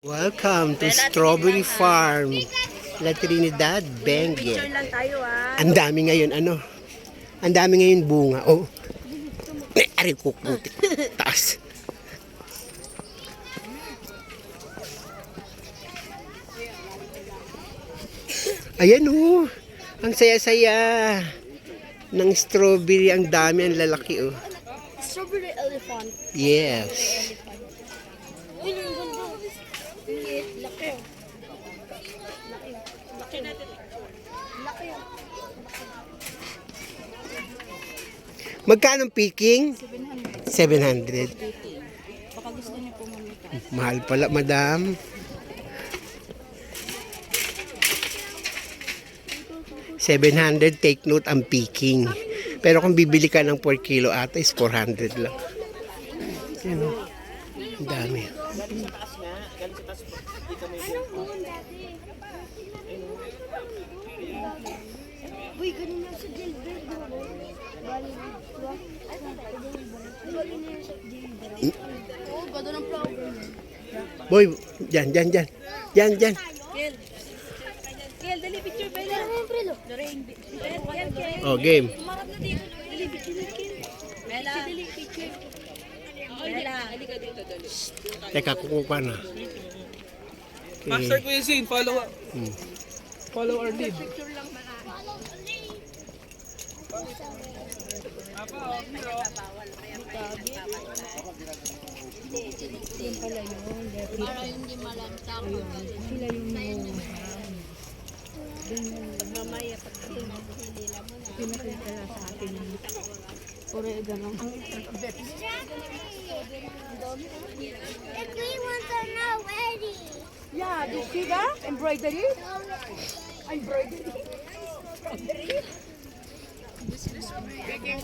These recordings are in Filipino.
Welcome to Strawberry Farm, La Trinidad, Benguet. Picture lang tayo Ang dami ngayon, Ang dami ngayon bunga. Oh, aray ko, putik. Taas. Ayan ang saya-saya ng strawberry. Ang dami, ang lalaki Strawberry elephant. Yes. Uy, ang ganda. Laki. Laki natin. Laki. Magkano picking? 700. 700. Baka gusto niyo po mamita. Mahal pala, madam. 700, take note ang picking. Pero kung bibili ka ng 4 kilo ata is 400 lang. Yan o. Ang dami. Uy, ganun lang sa jailbird. Oo, ganda ng flower. Boy, dyan. Dyan. Kel, dali picture ba yan? Oh, game. Marap na dito. Dali picture. Bella. Dali picture. Bella. Dali ka dito, dali. Teka, kukuha na. Master ko yung scene, follow our lead. Picture lang ba na? Para hindi malantak. Sila yung mamaya pag hinila mo na. Pinakita sa atin. Puro ganun. The green ones are not ready. Yeah, do you see that? Embroidery? Embroidery? Ganyan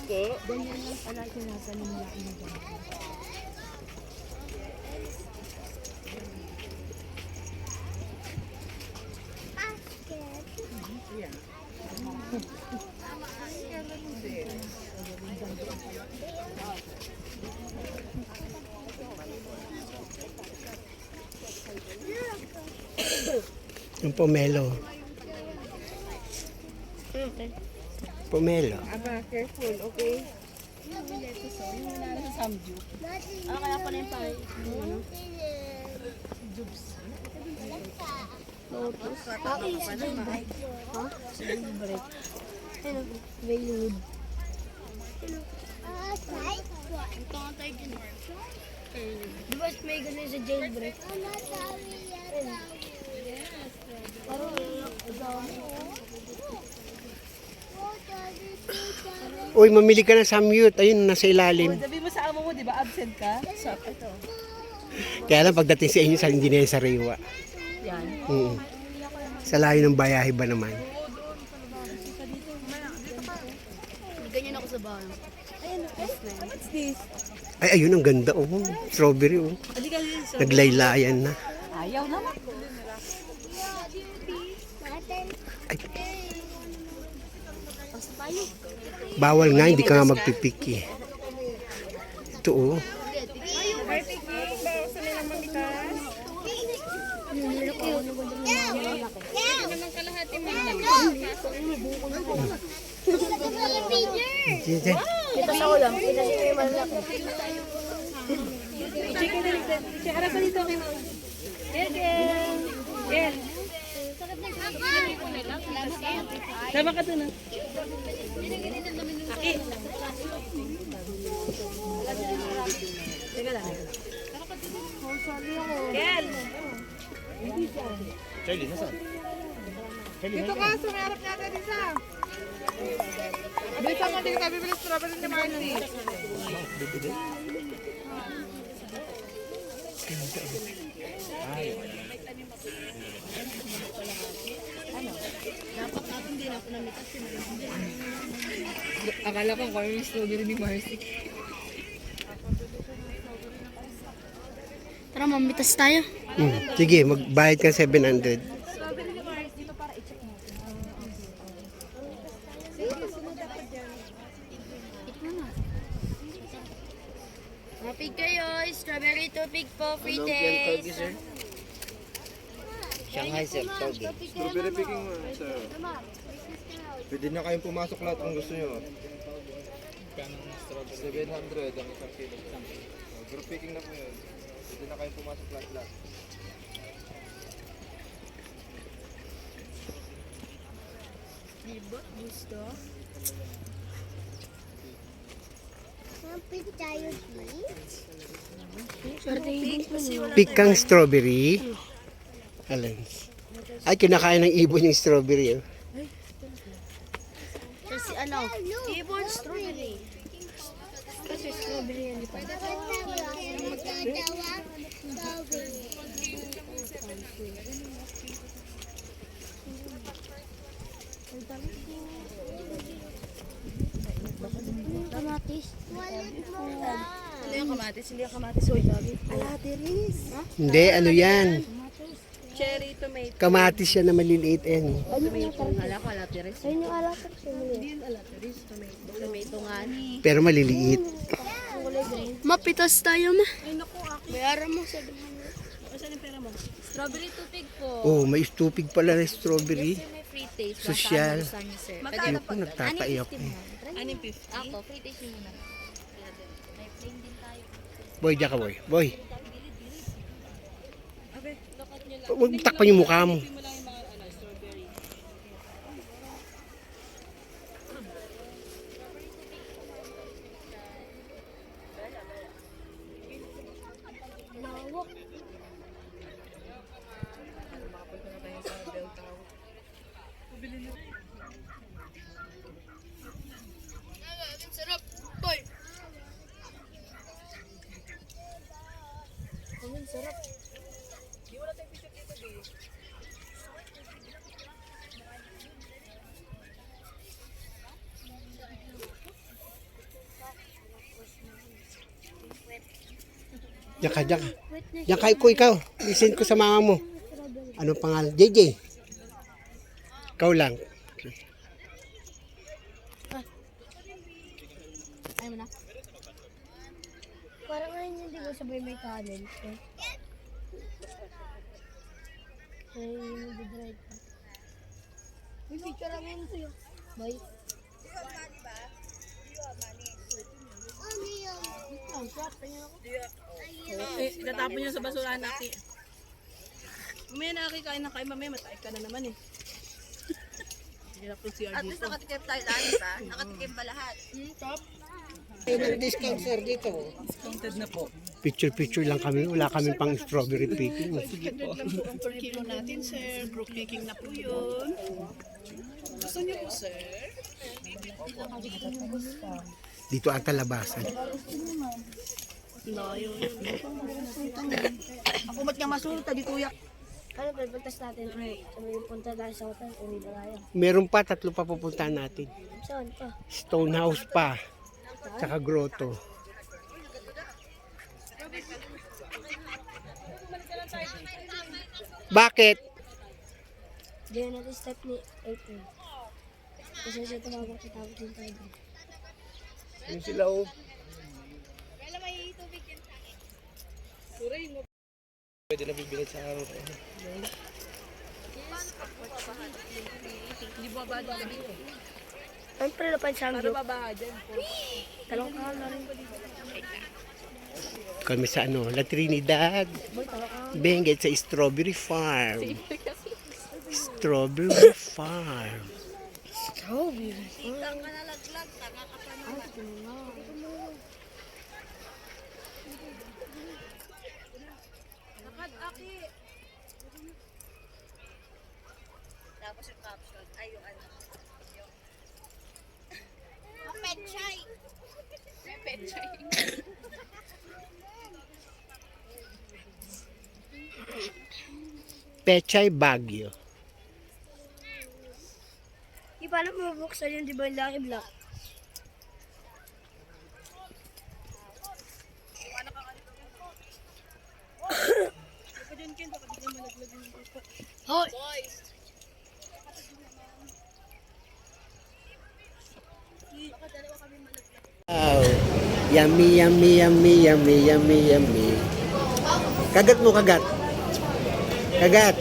lang pala tinatanong nila ang Yung pomelo. Pomelo. Aba, careful, okay? Ano kaya pala yung pangit? Lotus. Bakit yung jailbreak? Ha? Jailbreak. Ano? Railroad. Ito nga tayo dyan. Di ba may ganun sa jailbreak? Parang Uy, mamili ka na sa mute. Ayun, nasa ilalim. Sabi mo sa amo mo, di ba absent ka? So, ito. Kaya lang pagdating sa inyo, hindi na yan sariwa. Yan. Sa layo ng bayahe ba naman? ganyan ako sa bahay. Ayan, what's this? Ay, ayun, ang ganda Strawberry Hindi ka din sa... Naglaylayan na. Ayaw naman. Ay. Bawal nga, hindi ka nga magpipiki. Ito Diyan. Kita sa ulam, kita siya may malaki. Chicken na ligtad. Harap ka dito kay Mama. Gel. Sama ka dun Aki. Teka lang. Gel. Dito ka, sumarap natin isa. Dito mo, hindi ka bibili strawberry ni Marty. Akala ko kung yung strawberry ni Marcy. Tara, mamitas tayo. Sige, magbayad ka 700. Mapig kayo. Strawberry tubig po. Free taste. Shanghai sir, toge. Strawberry picking mo, sir. Pwede na kayong pumasok lahat kung gusto nyo. 700 ang isang kilo. Group picking na po yun. Pwede na kayong pumasok lahat. Pick tayo, please. Pikang strawberry. Alin? Ay, kinakain ng ibon yung strawberry. Oh. Kasi ano, ibon strawberry. Kasi strawberry yan di pa. Kamatis. Ano yung kamatis? Hindi yung kamatis. Uy, dami. Alatiris. Hindi, ano yan? Cherry tomato. Kamatis yan na maliliit yan. Ala ko, alatiris. Ayun yung alatiris. Hindi yung alatiris. Tomato. Tomato nga ni. Pero maliliit. Mapitas tayo, ma. Ay, naku, aki. Bayaran mo sa Saan yung pera mo? Strawberry tupig po. Oh, may stupid pala na strawberry. May free taste. Sosyal. Magkano Ayoko, nagtataiyak. Ano yung 50? Ako, free taste muna. May plain din tayo. Boy, diyan ka boy. Boy. Huwag mo takpan yung mukha mo. Diyan ka, diyan ka. Diyan ka, ikaw. Listen ko sa mama mo. Ano pangalan? JJ. Ikaw lang. Ayaw mo na? Parang ngayon yung di ba sabay may kanin. Ay, yung mag-drive pa. May picture lang yun sa'yo. Bye. Tatapon niyo sa basurahan, Aki. Mamaya na, Aki, kain na kain. Mamaya mataik ka na naman eh. Hirap to si At least nakatikim tayo lahat, ba? Nakatikim ba lahat? Discount sir dito. Discounted na po. Picture lang kami. Wala kami pang strawberry picking. lang po ang per kilo natin, sir. Group picking na po yun. Gusto niyo po, sir? Dito ata labasan. Ako mat nga masulta di kuya. Ano, pagpuntas natin. Sabi yung punta tayo sa hotel. Uwi na tayo. Meron pa, 3 pa pupuntahan natin. Saan pa? Stonehouse pa. Tsaka grotto. Bakit? Diyan natin step ni April. Kasi siya tumawag sa tapos din tayo. Yung sila oh. Pwede na bibili sa araw. Hindi ba ba dyan? Ang prelo pa sa Para babaha dyan po. Talong ka na rin. Kami sa ano, La Trinidad. Benguet sa Strawberry Farm. Strawberry Farm. Ikaw ka nalaglag, tanga ka pa naman. Lakad, Aki. Tapos yung caption, ay yung ano. Yung pechay. May pechay. Pechay Baguio. Di paano mabuksan yun, di ba yung Lucky Block? Hoy! Wow. Yummy, yummy, yummy, yummy, yummy, yummy. Kagat mo, kagat. Kagat.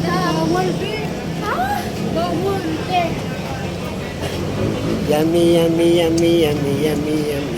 Bawal. Ah! Bawal. Yummy, yummy, yummy, yummy, yummy, yummy.